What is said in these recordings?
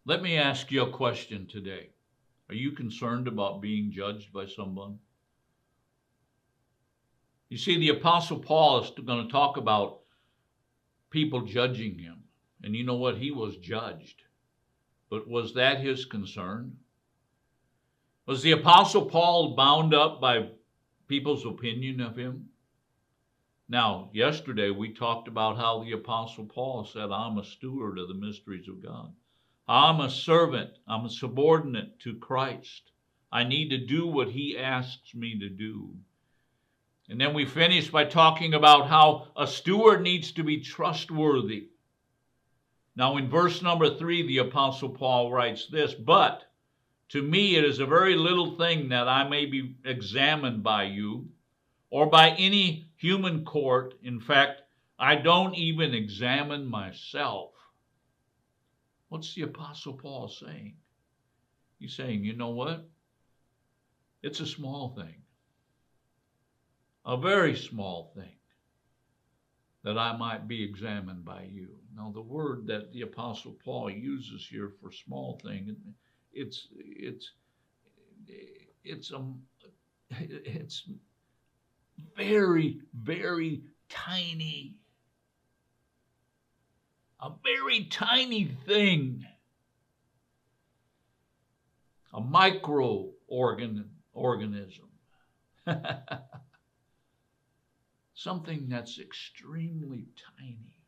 Let me ask you a question today. Are you concerned about being judged by someone? You see, the Apostle Paul is going to talk about people judging him. And you know what? He was judged. But was that his concern? Was the Apostle Paul bound up by people's opinion of him? Now, yesterday we talked about how the Apostle Paul said, I'm a steward of the mysteries of God. I'm a servant. I'm a subordinate to Christ. I need to do what he asks me to do. And then we finished by talking about how a steward needs to be trustworthy. Now, in verse number 3, the Apostle Paul writes this, but to me it is a very little thing that I may be examined by you or by any human court. In fact, I don't even examine myself. What's the Apostle Paul saying? He's saying, you know what? It's a small thing. A very small thing that I might be examined by you. Now, the word that the Apostle Paul uses here for small thing, it's very, very tiny. A very tiny thing. A microorganism. Something that's extremely tiny.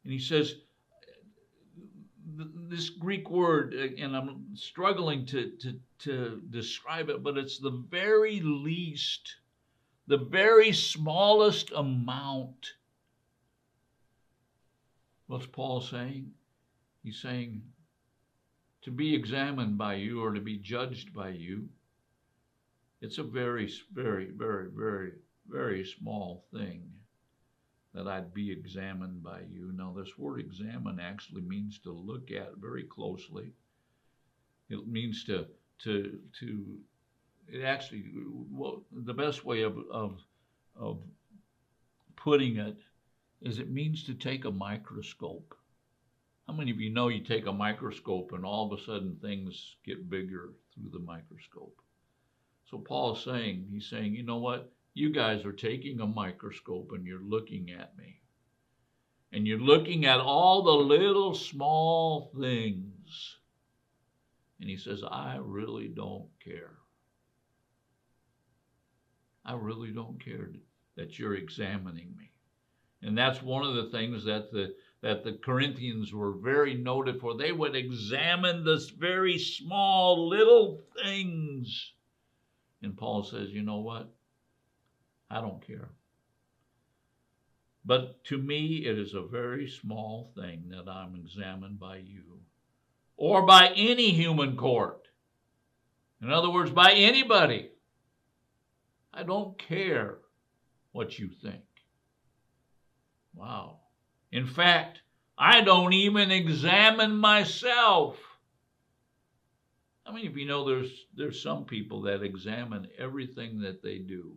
And he says, this Greek word, and I'm struggling to describe it, but it's the very least, the very smallest amount. What's Paul saying? He's saying, to be examined by you or to be judged by you, it's a very, very, very, very, very small thing that I'd be examined by you. Now, this word examine actually means to look at very closely. It means it actually, well, the best way of putting it is it means to take a microscope. How many of you know you take a microscope and all of a sudden things get bigger through the microscope? So Paul's saying, he's saying, you know what? You guys are taking a microscope and you're looking at me. And you're looking at all the little small things. And he says, I really don't care. I really don't care that you're examining me. And that's one of the things that the Corinthians were very noted for. They would examine this very small little things. And Paul says, you know what? I don't care. But to me, it is a very small thing that I'm examined by you or by any human court. In other words, by anybody. I don't care what you think. Wow. In fact, I don't even examine myself. I mean, if you know, there's some people that examine everything that they do,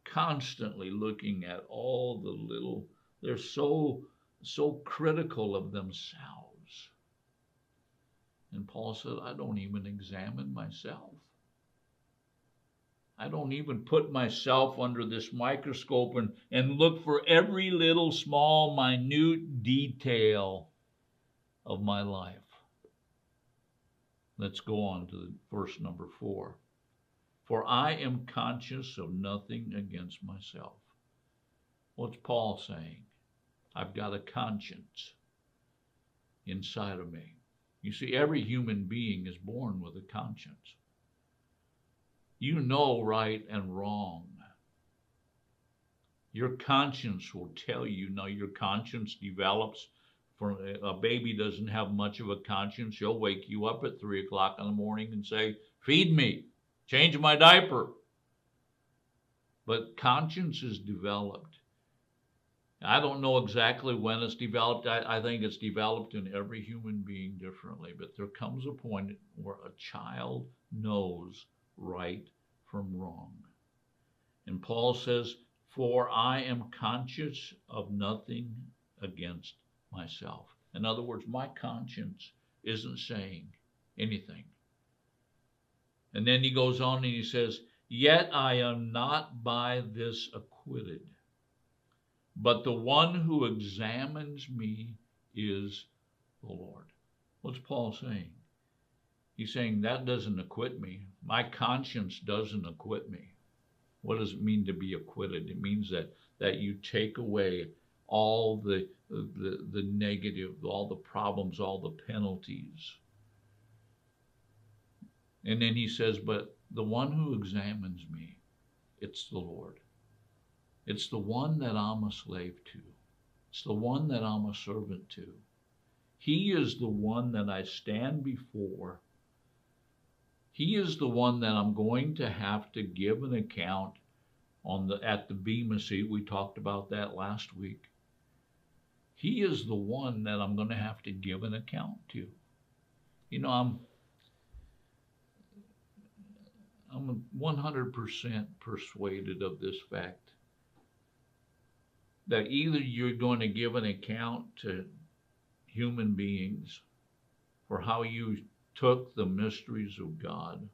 constantly looking at all the little, they're so critical of themselves. And Paul said, I don't even examine myself. I don't even put myself under this microscope and look for every little small, minute detail of my life. Let's go on to verse number 4. For I am conscious of nothing against myself. What's Paul saying? I've got a conscience inside of me. You see, every human being is born with a conscience. You know right and wrong. Your conscience will tell you. Now, your conscience develops. For a baby doesn't have much of a conscience. She'll wake you up at 3 o'clock in the morning and say, feed me, change my diaper. But conscience is developed. I don't know exactly when it's developed. I think it's developed in every human being differently. But there comes a point where a child knows right from wrong. And Paul says, for I am conscious of nothing against myself. In other words, my conscience isn't saying anything. And then he goes on and he says, yet I am not by this acquitted, but the one who examines me is the Lord. What's Paul saying? He's saying that doesn't acquit me. My conscience doesn't acquit me. What does it mean to be acquitted? It means that you take away all the negative, all the problems, all the penalties. And then he says, but the one who examines me, it's the Lord. It's the one that I'm a slave to. It's the one that I'm a servant to. He is the one that I stand before. He is the one that I'm going to have to give an account at the Bema seat. We talked about that last week. He is the one that I'm going to have to give an account to. You know, I'm 100% persuaded of this fact, that either you're going to give an account to human beings for how you took the mysteries of God.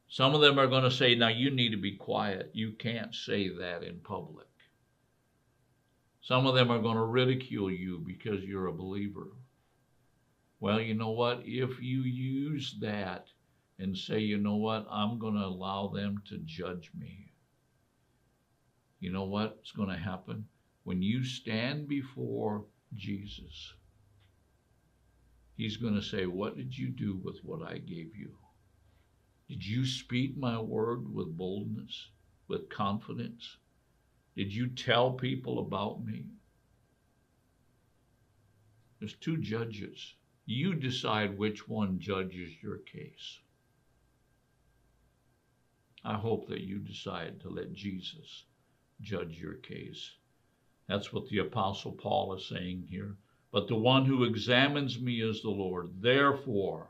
Some of them are going to say, now you need to be quiet. You can't say that in public. Some of them are going to ridicule you because you're a believer. Well, you know what? If you use that and say, you know what, I'm going to allow them to judge me, you know what's going to happen? When you stand before Jesus, he's going to say, what did you do with what I gave you? Did you speak my word with boldness, with confidence? Did you tell people about me? There's two judges. You decide which one judges your case. I hope that you decide to let Jesus judge your case. That's what the Apostle Paul is saying here. But the one who examines me is the Lord. Therefore,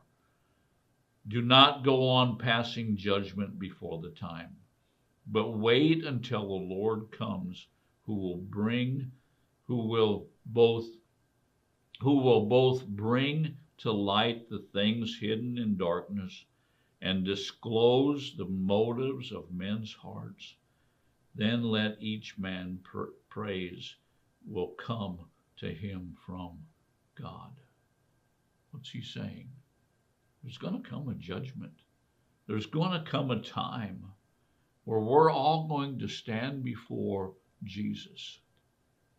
do not go on passing judgment before the time, but wait until the Lord comes, who will both bring to light the things hidden in darkness and disclose the motives of men's hearts. Then let each man praise will come to him from God. What's he saying? There's going to come a judgment. There's going to come a time where we're all going to stand before Jesus.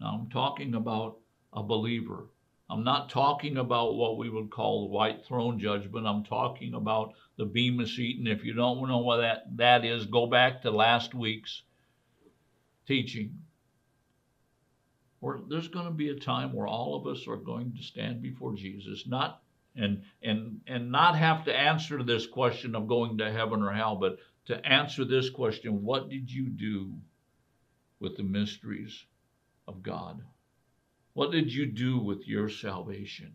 Now, I'm talking about a believer. I'm not talking about what we would call the white throne judgment. I'm talking about the Bema seat. And if you don't know what that is, go back to last week's teaching. There's going to be a time where all of us are going to stand before Jesus, and not have to answer this question of going to heaven or hell, but to answer this question: what did you do with the mysteries of God? What did you do with your salvation?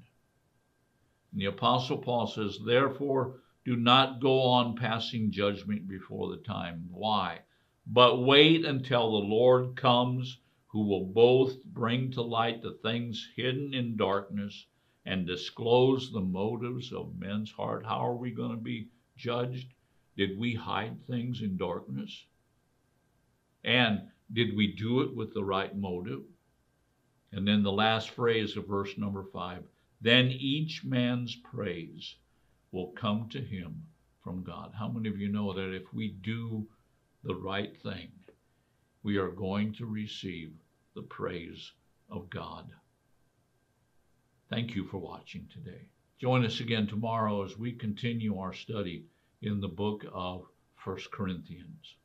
And the Apostle Paul says, therefore, do not go on passing judgment before the time. Why? But wait until the Lord comes, who will both bring to light the things hidden in darkness and disclose the motives of men's heart. How are we going to be judged? Did we hide things in darkness? And did we do it with the right motive? And then the last phrase of verse number 5, then each man's praise will come to him from God. How many of you know that if we do the right thing, we are going to receive the praise of God? Thank you for watching today. Join us again tomorrow as we continue our study in the book of 1 Corinthians.